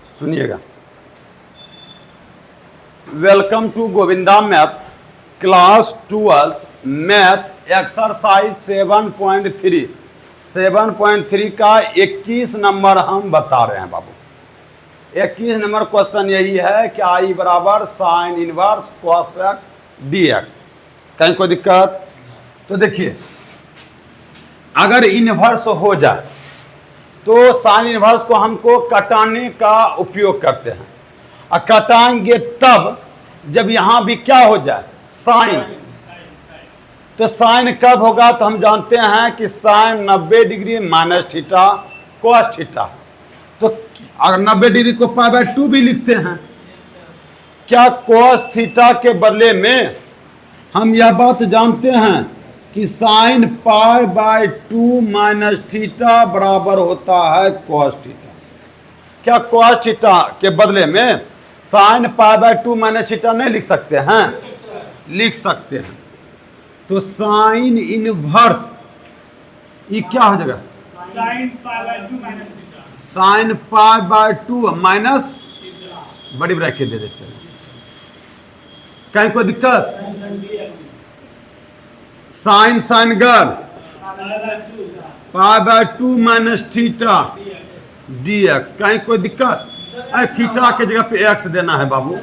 सुनिएगा। Welcome to Govinda maths class 12 math exercise 7.3 का 21 number हम बता रहे हैं बाबू। 21 नंबर क्वेश्चन यही है कि आई बराबर sine inverse cos x dx। कहीं कोई दिक्कत? तो देखिए, अगर इनवर्स हो जाए तो साइन इनवर्स को हमको कटाने का उपयोग करते हैं, और कटाएंगे तब जब यहां भी क्या हो जाए, साइन। तो साइन कब होगा? तो हम जानते हैं कि sine 90 degree minus theta cos theta. तो अगर 90 डिग्री को π/2 भी लिखते हैं, क्या cos थीटा के बदले में हम यह बात जानते हैं कि साइन π/2 माइनस थीटा बराबर होता है cos थीटा। क्या cos थीटा के बदले में साइन π/2 माइनस थीटा नहीं लिख सकते हैं? लिख सकते हैं। तो साइन इनवर्स ये क्या हो जाएगा? Sine π/2 minus theta. Sine π/2 minus बड़ी ब्रैकेट दे देते हैं। कहीं कोई दिक्कत? साइन साइन गर्ल π/2 माइनस थीटा dx। कहीं कोई दिक्कत? थीटा के जगह पे x देना है बाबू।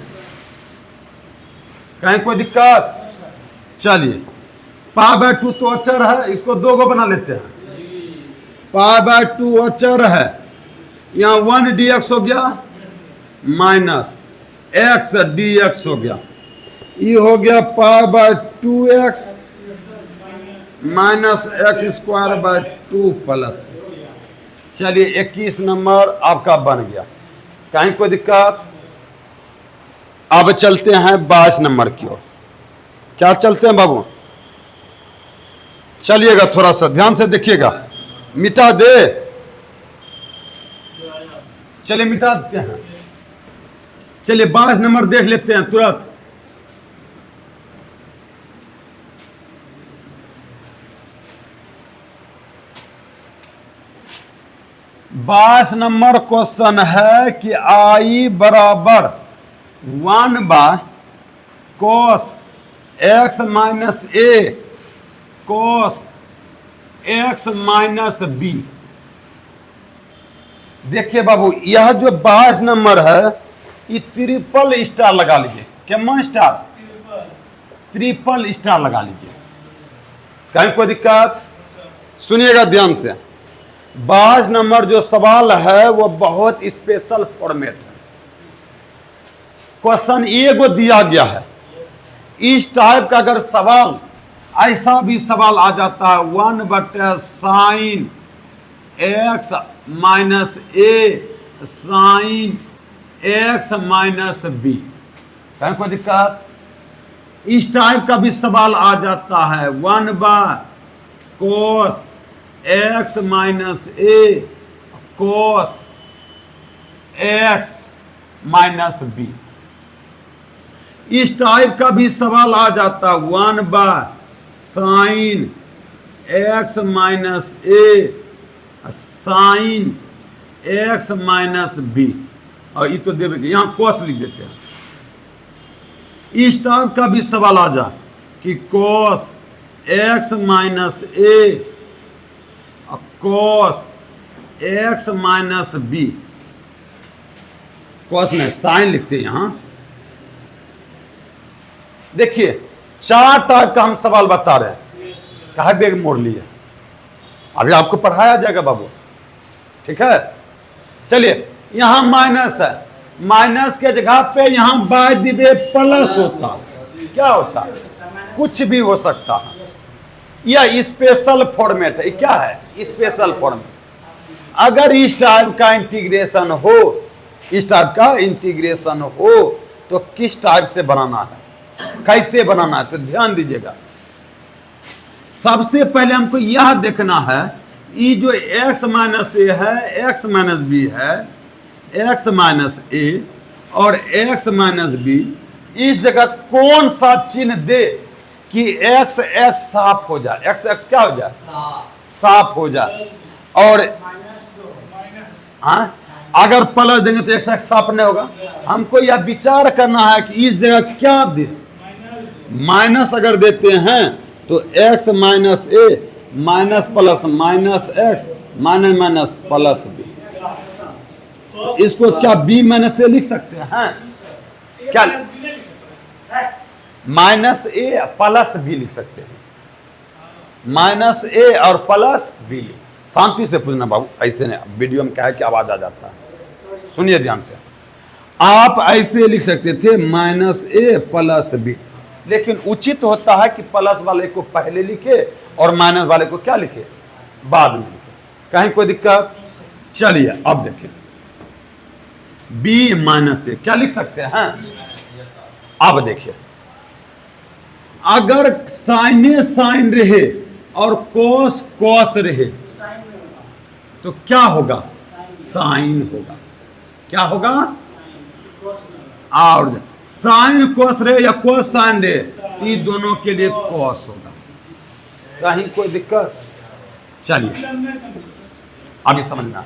कहीं कोई दिक्कत? चलिए, π/2 तो अचर है, इसको दो गो बना लेते हैं। π/2 अचर है, यहाँ 1 dx हो गया माइनस x dx हो गया। ये हो गया π/2x माइनस x² प्लस। चलिए, 21 नंबर आपका बन गया। कहीं कोई दिक्कत? अब चलते हैं 22 नंबर की ओर। क्या चलते हैं बाबू? चलिएगा, थोड़ा सा ध्यान से देखिएगा। मिटा दे, चलिए मिटा देते हैं। चलिए 22 नंबर देख लेते हैं तुरंत। बाईस नंबर क्वेश्चन है कि आई बराबर 1/cos x minus a cos x minus b। देखिए बाबू, यह जो 22 नंबर है ये ट्रिपल स्टार लगा लीजिए। क्या स्टार? ट्रिपल स्टार लगा लीजिए। कहीं कोई दिक्कत? सुनिएगा ध्यान से। 22 नंबर जो सवाल है वो बहुत स्पेशल फॉर्मेट है। क्वेश्चन एगो दिया गया है। इस टाइप का अगर सवाल, ऐसा भी सवाल आ जाता है 1/sin x minus a sin x minus b। कहीं कोई दिक्कत? इस टाइप का भी सवाल आ जाता है 1/cos x minus a cos x minus b। इस टाइप का भी सवाल आ जाता 1/sin x minus a sin x minus b। और ये तो देवे, यहाँ cos लिख देते हैं। इस टाइप का भी सवाल आ जा कि cos x minus a cos x minus b। cos में साइन लिखते हैं यहां। देखिए, 4 टाइप का हम सवाल बता रहे हैं। कहा बेग मोड़ लिए, अभी आपको पढ़ाया जाएगा बाबू, ठीक है? चलिए, यहां माइनस है, माइनस के जगह पे यहां बाय द वे प्लस होता। क्या होता? कुछ भी हो सकता है। यह स्पेशल फॉर्मेट है। क्या है? Special format. अगर इस टाइप का इंटीग्रेशन हो, इस टाइप का इंटीग्रेशन हो तो किस टाइप से बनाना है, कैसे बनाना है, तो ध्यान दीजिएगा। सबसे पहले हमको यह देखना है, ये जो x माइनस ए है, x माइनस बी है, x माइनस ए और x माइनस बी, इस जगह कौन सा चिन्ह दे कि x x साफ हो जाए। x x क्या हो जाए? साफ हो जाए। और अगर प्लस देंगे तो x x साफ नहीं होगा। हमको यह विचार करना है कि इस जगह क्या दे, माइनस अगर देते हैं तो x minus A minus plus minus X minus minus plus B, तो इसको क्या b माइनस ए लिख सकते हैं? क्या माइनस ए प्लस बी लिख सकते हैं, माइनस ए और प्लस बी। शांति से पूछना बाबू, ऐसे नहीं, वीडियो में क्या है कि आवाज आ जाता है, सुनिए ध्यान से। आप ऐसे लिख सकते थे माइनस ए प्लस बी, लेकिन उचित होता है कि प्लस वाले को पहले लिखे और माइनस वाले को क्या लिखे, बाद में लिखे। कहीं कोई दिक्कत? चलिए अब देखिए, बी माइनस ए क्या लिख सकते हैं? अब देखिए, अगर साइने साइन रहे और कोस कोस रहे तो क्या होगा? साइन होगा। क्या होगा? और साइन कोस रहे या कोस साइन रहे, ये दोनों के लिए कोस होगा। कहीं कोई दिक्कत? चलिए अभी समझना,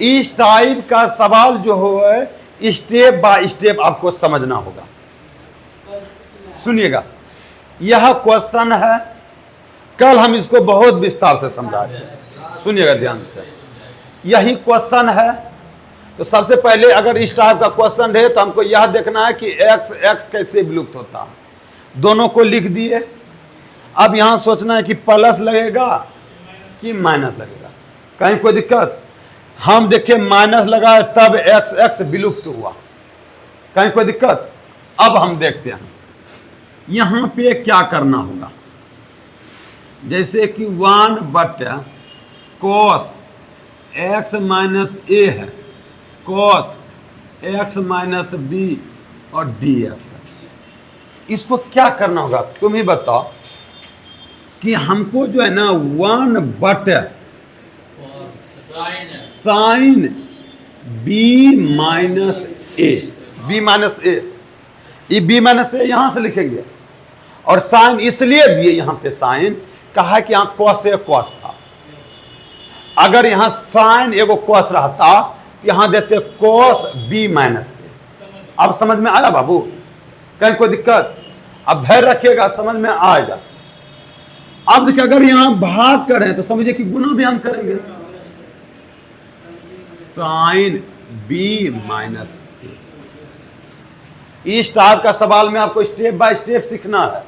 इस टाइप का सवाल जो है स्टेप बाय स्टेप आपको समझना होगा। सुनिएगा, यह क्वेश्चन है, कल हम इसको बहुत विस्तार से समझाए, सुनिएगा ध्यान से। यही क्वेश्चन है, तो सबसे पहले अगर इस टाइप का क्वेश्चन है तो हमको यह देखना है कि x x कैसे विलुप्त होता है। दोनों को लिख दिए, अब यहां सोचना है कि प्लस लगेगा कि माइनस लगेगा। कहीं कोई दिक्कत? हम देखें माइनस लगाए तब x x विलुप्त हुआ। कहीं कोई दिक्कत? अब हम देखते हैं यहां पे क्या करना होगा। जैसे कि 1 बटा कोस x माइनस ए है, कोस x माइनस बी और dx है। इसको क्या करना होगा तुम ही बताओ कि हमको जो है ना 1 बटा साइन बी माइनस ए, बी माइनस ए, ये बी माइनस ए यहां से लिखेंगे, और साइन इसलिए दिए यहां पे साइन, कहा कि यहां कॉस ए कॉस था। अगर यहां साइन एगो कॉस रहता तो यहां देते कॉस बी माइनस ए। अब समझ में आया बाबू? कहीं कोई दिक्कत? अब धैर्य रखिएगा, समझ में आएगा। अब देखिए, अगर यहां भाग करें तो समझिए कि गुना भी हम करेंगे, साइन बी माइनस ए। इस टाइप का सवाल में आपको स्टेप बाय स्टेप सीखना है।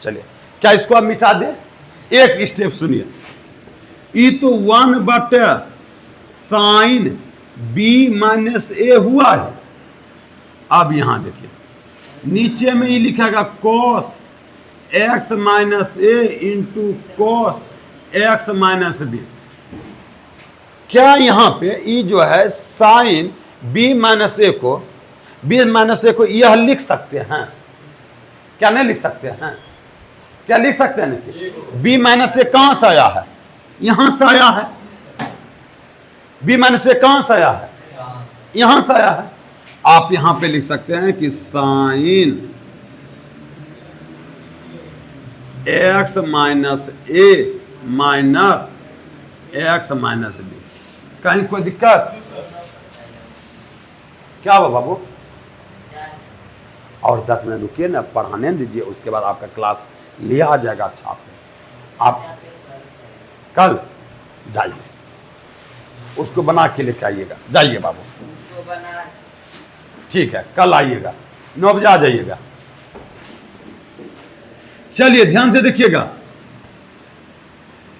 चलिए, क्या इसको आप मिटा दे? एक स्टेप सुनिए, ये तो 1 बटा साइन बी माइनस ए हुआ है। अब यहां देखिए, नीचे में ये लिखेगा cos X minus A into cos X minus B. क्या यहां पे ये जो है साइन बी माइनस ए को यह लिख सकते हैं? क्या नहीं लिख सकते हैं? क्या लिख सकते हैं? नहीं। बी माइनस ए कहां से आया है? यहां से आया है। बी माइनस ए कहां से आया है? यहां से आया है। आप यहां पे लिख सकते हैं कि sign X minus A minus X minus B. कहीं कोई दिक्कत? क्या हुआ बाबू? और 10 मिनट रुकिए ना, पढ़ाने दीजिए, उसके बाद आपका क्लास लिया आ जाएगा अच्छा से। आप कल जाइए, उसको बना के लेके आइएगा। जाइए बाबू, ठीक है, कल आइएगा, 9 बजे आ जाइएगा। चलिए ध्यान से देखिएगा,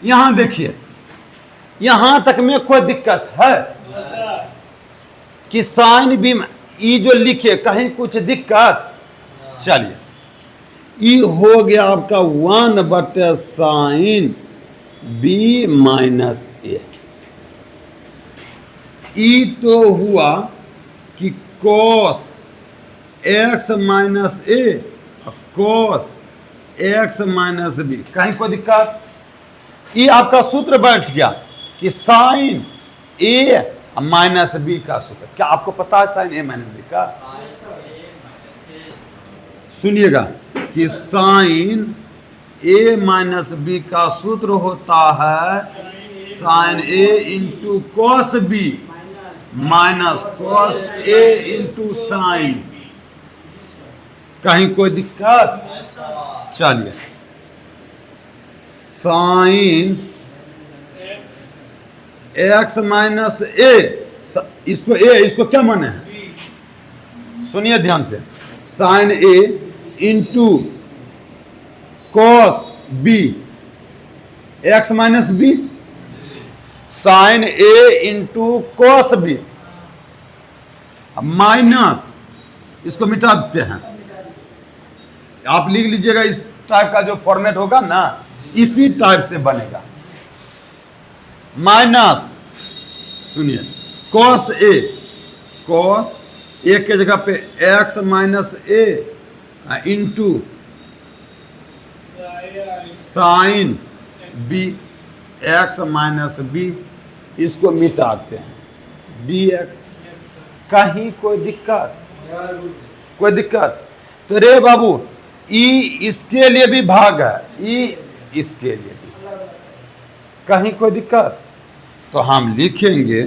यहां देखिए, यहां तक में कोई दिक्कत है कि साइन बी ई जो लिखे, कहीं कुछ दिक्कत? चलिए, ई हो गया आपका 1 बटे साइन बी माइनस ए। ई तो हुआ कि cos X minus A cos X minus B. कहीं कोई दिक्कत? ये आपका सूत्र बैठ गया कि साइन ए माइनस बी का सूत्र। क्या आपको पता है साइन ए माइनस बी का? सुनिएगा कि साइन ए माइनस बी का सूत्र होता है sine A into cos B minus cos A into sine. कहीं कोई दिक्कत? चलिए, साइन एक्स माइनस ए, इसको क्या माने है? सुनिए ध्यान से, sine A into cos B X minus B, sine A into cos B minus, इसको मिटा देते हैं। आप लिख लीजिएगा, इस टाइप का जो फॉर्मेट होगा ना, इसी टाइप से बनेगा। माइनस, सुनिए, कॉस ए के जगह पे X minus A into sine B X minus B, इसको मिटाते हैं डी एक्स। कहीं कोई दिक्कत? कोई दिक्कत? तो रे बाबू, ई इसके लिए भी भाग है, ई इसके लिए भी, कहीं कोई दिक्कत? तो हम लिखेंगे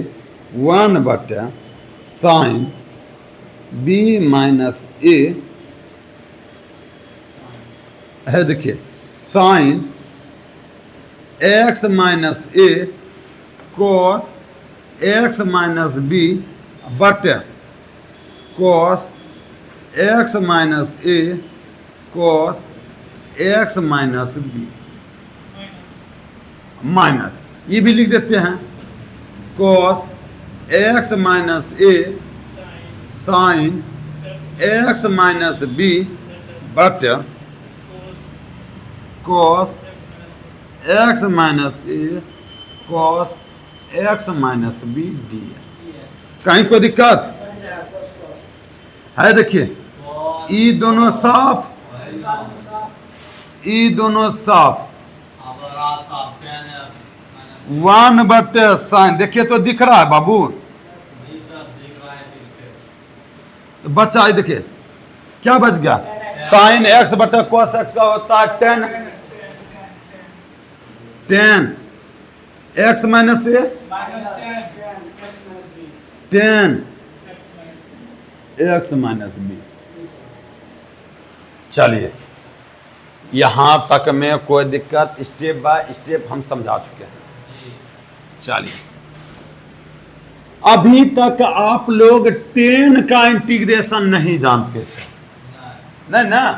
1 साइन बी माइनस ए है, देखिए, sine X minus A cos X minus B बटे cos X minus A cos X minus B minus, ये भी लिख देते हैं, cos X minus A sine X minus B बटे cos X minus A cos X minus B D. कहीं कोई दिक्कत है? देखिए, ई दोनों साफ, ई दोनों साफ, 1 साइन, देखिए तो दिख रहा है बाबू, तो बच्चा है, देखिए क्या बच गया, साइन एक्स बटा कॉस एक्स का होता है 10 एक्स माइनस ए 10 एक्स माइनस बी। चलिए, यहां तक में कोई दिक्कत? स्टेप बाय स्टेप हम समझा चुके हैं। चलिए, अभी तक आप लोग 10 का इंटीग्रेशन नहीं जानते थे, नहीं ना?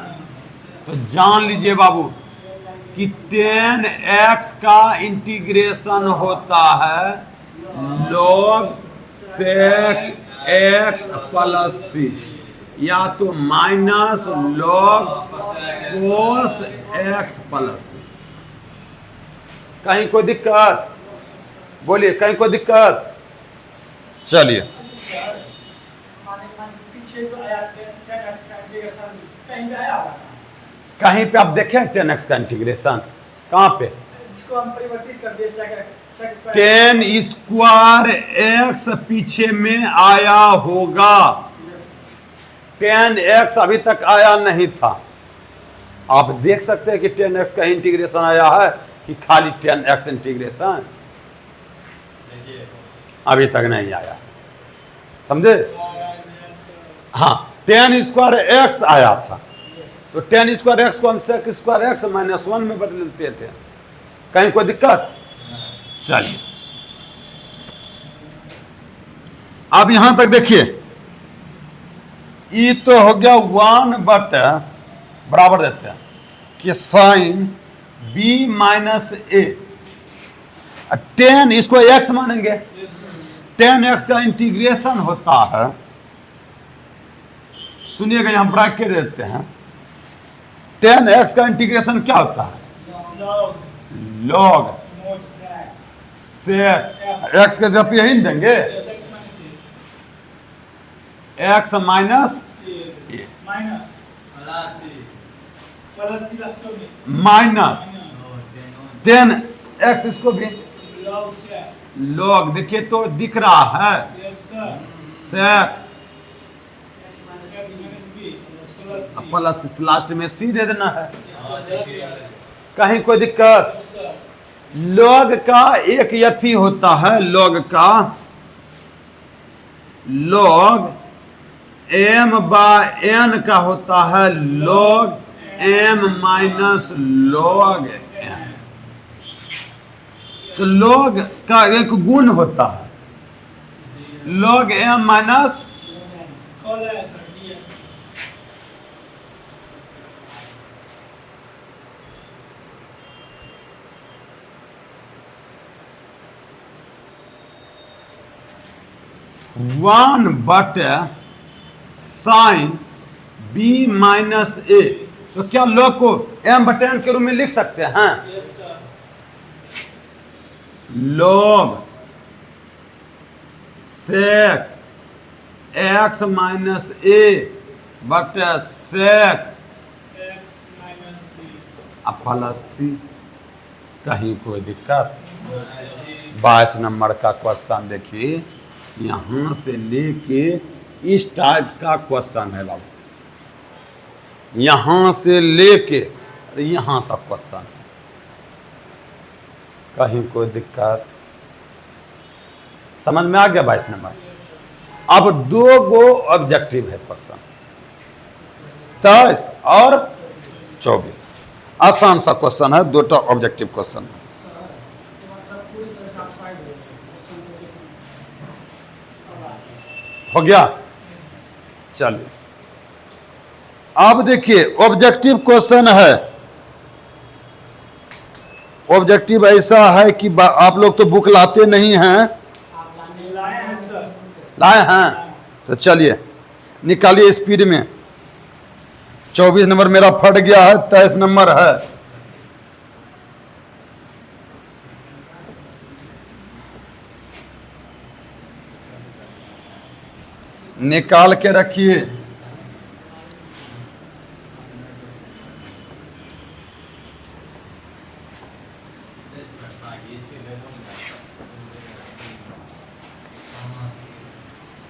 तो जान लीजिए बाबू कि 10x का इंटीग्रेशन होता है log sec x plus c, या तो minus log cos x plus c। कहीं कोई दिक्कत? बोलिए, कहीं कोई दिक्कत? चलिए, कहीं पे आप देखें 10x का इंटीग्रेशन? कहां पे? इसको हम परिवर्तित कर दिए, 10 स्क्वायर एक्स पीछे में आया होगा, 10x अभी तक आया नहीं था। आप देख सकते हैं कि 10x का इंटीग्रेशन आया है कि खाली 10x इंटीग्रेशन अभी तक नहीं आया, समझे? हाँ, 10 स्क्वायर एक्स आया था, तो 10 स्क्वायर एक्स को हम सेक स्क्वायर एक्स माइनस 1 में बदल देते थे। कहीं कोई दिक्कत? चलिए, अब यहां तक देखिए, ई तो हो गया 1 बटे बराबर देते हैं कि साइन बी माइनस ए, 10 इसको एक्स मानेंगे, 10x का इंटीग्रेशन होता है, सुनिएगा यहां ब्रैकेट देते हैं, 10x का इंटीग्रेशन क्या होता है? log sec x के जब यही देंगे x माइनस माइनस 10x, इसको भी log, देखिए तो दिख रहा है sec प्लस लास्ट में c दे देना है। कहीं कोई दिक्कत? log का एक यथी होता है, log का log m बाय n का होता है log m minus log n। तो log का एक गुण होता है log m माइनस वन बटे साइन b माइनस ए। तो क्या log को m बटे n के रूप में लिख सकते हैं? log sec x माइनस ए बटे sec प्लस सी। कहीं कोई दिक्कत? 22 नंबर का क्वेश्चन देखिए, यहां से लेके इस टाइप का क्वेश्चन है बाबू, यहां से लेके यहां तक क्वेश्चन है। कहीं कोई दिक्कत? समझ में आ गया 22 नंबर? अब 2 गो ऑब्जेक्टिव है क्वेश्चन, 23 और 24। आसान सा क्वेश्चन है, 2टा ऑब्जेक्टिव क्वेश्चन है। हो गया? चलिए अब देखिए ऑब्जेक्टिव क्वेश्चन है। ऑब्जेक्टिव ऐसा है कि आप लोग तो बुक लाते नहीं हैं, लाए हैं? तो चलिए निकालिए स्पीड में। 24 नंबर मेरा फट गया है, 23 नंबर है। निकाल के रखिए।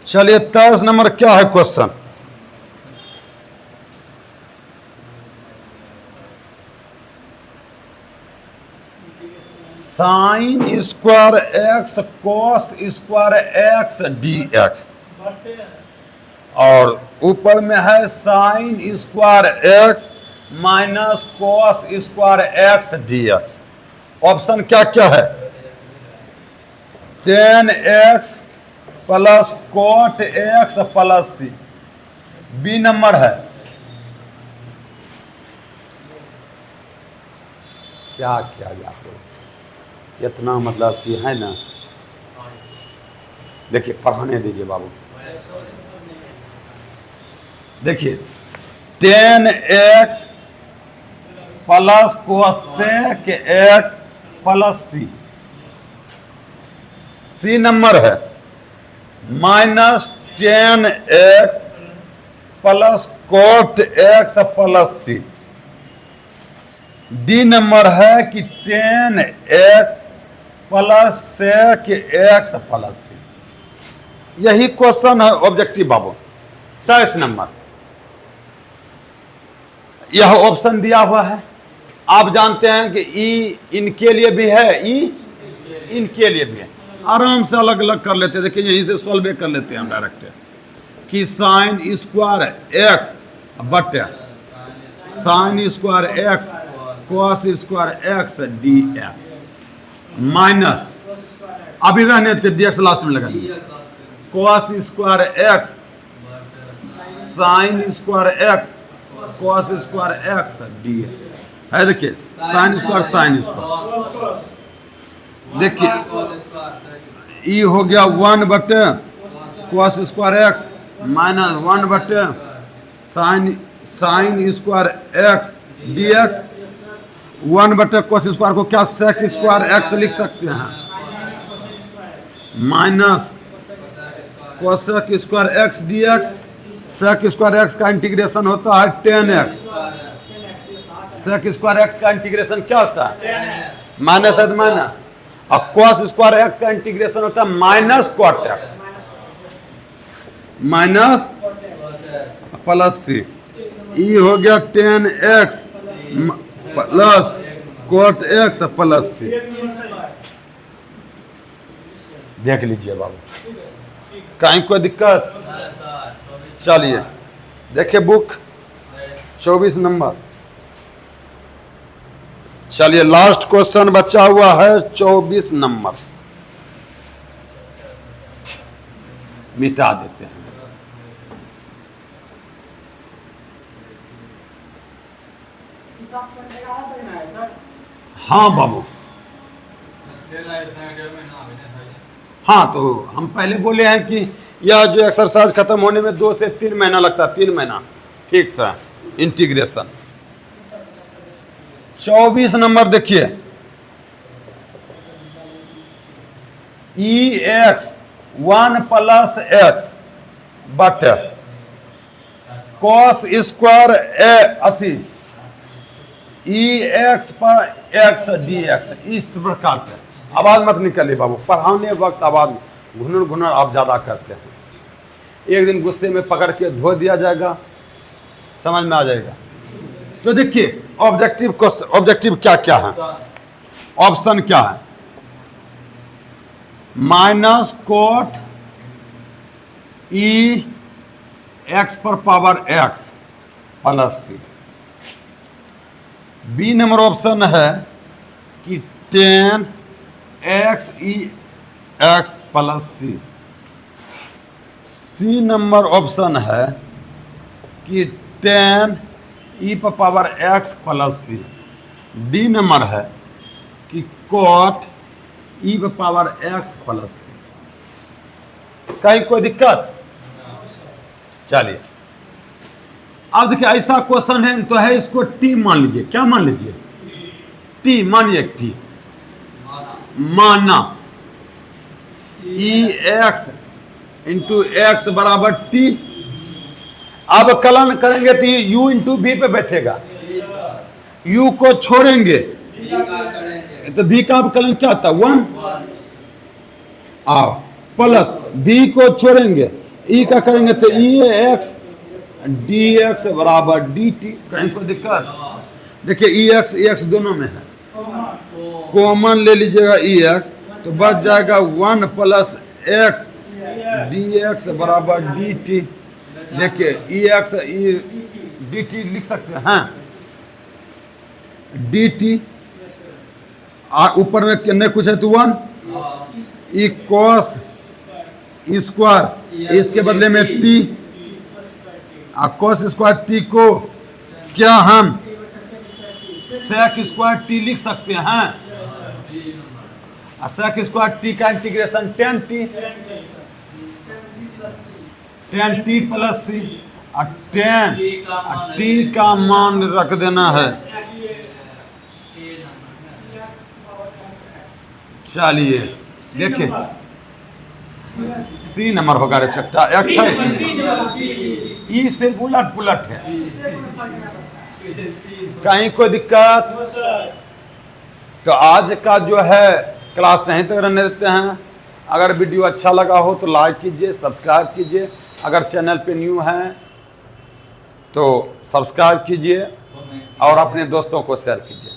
चलिए 23 नंबर क्या है question? Sine square X cos square X D X, और ऊपर में है sine square X minus cos square X D X. Option क्या क्या है? tan x plus cot X plus C. B number है क्या किया जाए, इतना मतलब कि है ना। देखिए पढ़ाने दीजिए बाबू। देखिए tan x plus cosec x plus C. C number है minus tan x plus cot x plus C. D number है कि tan x plus sec x plus C. यही क्वेश्चन है ऑब्जेक्टिव बाबू। 23 नंबर यह ऑप्शन दिया हुआ है। आप जानते हैं कि ई इनके लिए भी है, ई इनके लिए भी है। आराम से अलग अलग कर लेते हैं। देखिए यहीं से सॉल्व कर लेते हैं हम डायरेक्ट कि साइन स्क्वायर एक्स बटे sign square X cos square X D x minus, अभी रहने थे डी एक्स लास्ट में लगा दिए, cos square x sign square X cos square X D x है। देखिए साइन स्क्वायर देखिए ई हो गया 1 बटे कॉस स्क्वायर एक्स माइनस 1 बटे sign square X D x. 1 बटे कॉस स्क्वायर को क्या सेक स्क्वायर एक्स लिख सकते हैं, minus cosec square X D X. Sec square X का इंटीग्रेशन होता है tan x। Sec square X का इंटीग्रेशन क्या होता है? माइनस है तो माइनस। और कॉस स्क्वायर एक्स का इंटीग्रेशन होता है minus cot X minus plus C. ई हो गया tan x plus cot X plus C. देख लीजिए बाबू कहीं कोई दिक्कत? चलिए देखिए बुक 24 नंबर। चलिए लास्ट क्वेश्चन बचा हुआ है 24 नंबर, मिटा देते हैं। हाँ बाबू, हाँ तो हम पहले बोले हैं कि यह जो एक्सरसाइज खत्म होने में 2 से 3 महीना लगता है, 3 महीना ठीक सा इंटीग्रेशन। 24 नंबर देखिए, ई एक्स 1 प्लस एक्स बटे कॉस स्क्वायर ए अथी ई एक्स पर एक्स डी एक्स, इस प्रकार से। आवाज मत निकले बाबू, पढ़ाने वक्त आवाज घुनर घुनर आप ज्यादा करते हैं। एक दिन गुस्से में पकड़ के धो दिया जाएगा, समझ में आ जाएगा। तो देखिए ऑब्जेक्टिव क्वेश्चन, ऑब्जेक्टिव क्या क्या है, ऑप्शन क्या है? माइनस कोट ई एक्स पर power x plus C. B number option है कि टेन एक्स ई x plus C. C number option है कि टेन ई पर power x plus C. D number है कि कॉट ई पर पावर एक्स प्लस सी। कहीं कोई दिक्कत? चलिए अब देखिए ऐसा क्वेश्चन है तो है, इसको टी मान लीजिए। क्या मान लीजिए? टी मानिए, टी माना ई एक्स इंटू एक्स बराबर टी। अब कलन करेंगे तो यू इंटू बी पे बैठेगा, यू को छोड़ेंगे तो बी का कलन क्या होता है? 1 आओ प्लस बी को छोड़ेंगे, ई का करेंगे तो ई एक्स डी एक्स बराबर डी टी। कहीं कोई दिक्कत? देखिए ई एक्स दोनों में है, कॉमन ले लीजिएगा ई एक्स तो बच जाएगा 1 प्लस एक्स डी एक्स बराबर डी टी। देखिए ई एक्स ई डी टी लिख सकते हैं, डी टी ऊपर में कितने कुछ है तो 1 ई कॉस स्क्वायर, इसके बदले में टी, कॉस स्क्वायर टी को क्या हम सेक स्क्वायर टी लिख सकते हैं। सेक स्क्वायर टी का इंटीग्रेशन 10 टी प्लस सी, 10 टी का मान रख देना है। चलिए देखिए सी नंबर होगा रे चट्टा, एक्स है सी, ई से उलट पुलट है। कहीं कोई दिक्कत? तो आज का जो है क्लास यहीं तक रहने देते हैं। अगर वीडियो अच्छा लगा हो तो लाइक कीजिए, सब्सक्राइब कीजिए। अगर चैनल पे न्यू हैं तो सब्सक्राइब कीजिए और अपने दोस्तों को शेयर कीजिए।